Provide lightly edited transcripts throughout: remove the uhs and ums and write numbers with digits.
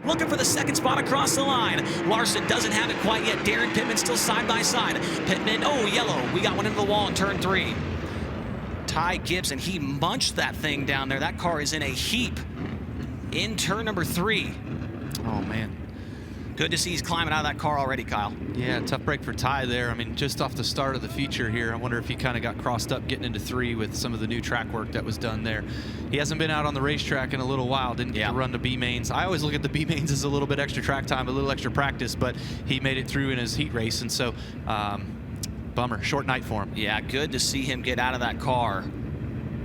looking for the second spot across the line. Larson doesn't have it quite yet. Darren Pittman still side by side. Pittman, oh, yellow. We got one into the wall in turn 3. Ty Gibbs, and he munched that thing down there. That car is in a heap in turn number 3. Oh, man. Good to see he's climbing out of that car already, Kyle. Yeah, tough break for Ty there. I mean, just off the start of the feature here, I wonder if he kind of got crossed up getting into 3 with some of the new track work that was done there. He hasn't been out on the racetrack in a little while, didn't get to run the B mains. I always look at the B mains as a little bit extra track time, a little extra practice, but he made it through in his heat race, and so bummer, short night for him. Yeah, good to see him get out of that car.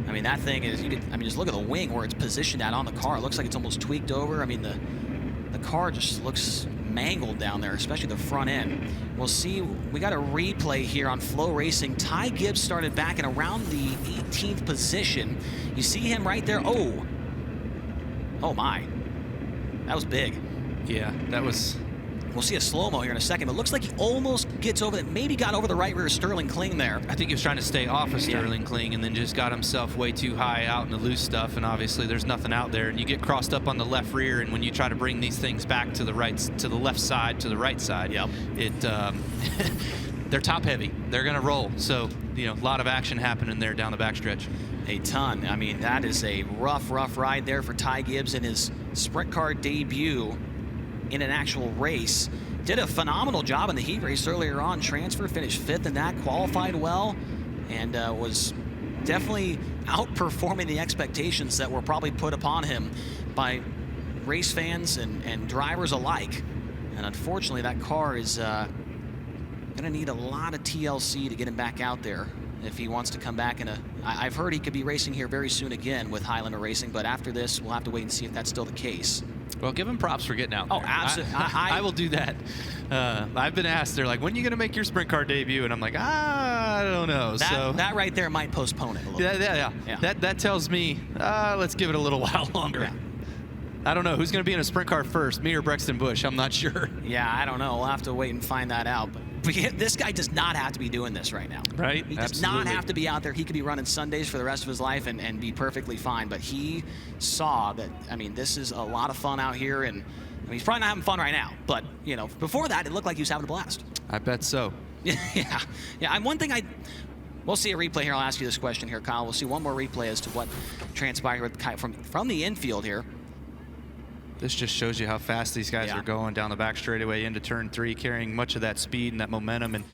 I mean, that thing is, just look at the wing where it's positioned at on the car. It looks like it's almost tweaked over. I mean, the car just looks mangled down there, especially the front end. We'll see. We got a replay here on FloRacing. Ty Gibbs started back in around the 18th position. You see him right there. Oh my, that was big. Yeah, that was. We'll see a slow-mo here in a second, but it looks like he almost gets over that. Maybe got over the right rear of Sterling Kling there. I think he was trying to stay off of Sterling Kling and then just got himself way too high out in the loose stuff, and obviously there's nothing out there. And you get crossed up on the left rear, and when you try to bring these things back to the right, to the left side, to the right side, they're top heavy. They're gonna roll. So, you know, a lot of action happening there down the backstretch. A ton. I mean, that is a rough ride there for Ty Gibbs in his sprint car debut in an actual race. Did a phenomenal job in the heat race earlier on. Transfer, finished 5th in that, qualified well, and was definitely outperforming the expectations that were probably put upon him by race fans and drivers alike. And unfortunately, that car is gonna need a lot of TLC to get him back out there if he wants to come back in a... I've heard he could be racing here very soon again with Highlander Racing, but after this, we'll have to wait and see if that's still the case. Well, give him props for getting out there. Oh, absolutely. I will do that. I've been asked, they're like, when are you going to make your sprint car debut? And I'm like, I don't know. That right there might postpone it a little bit. Yeah. That tells me, let's give it a little while longer. Yeah. I don't know. Who's going to be in a sprint car first, me or Brexton Bush? I'm not sure. Yeah, I don't know. We'll have to wait and find that out. But this guy does not have to be doing this right now. Right? He does not have to be out there. He could be running Sundays for the rest of his life and be perfectly fine. But he saw that, I mean, this is a lot of fun out here. And I mean, he's probably not having fun right now. But, you know, before that, it looked like he was having a blast. I bet so. Yeah. One thing we'll see a replay here. I'll ask you this question here, Kyle. We'll see one more replay as to what transpired from the infield here. This just shows you how fast these guys are going down the back straightaway into turn 3, carrying much of that speed and that momentum. And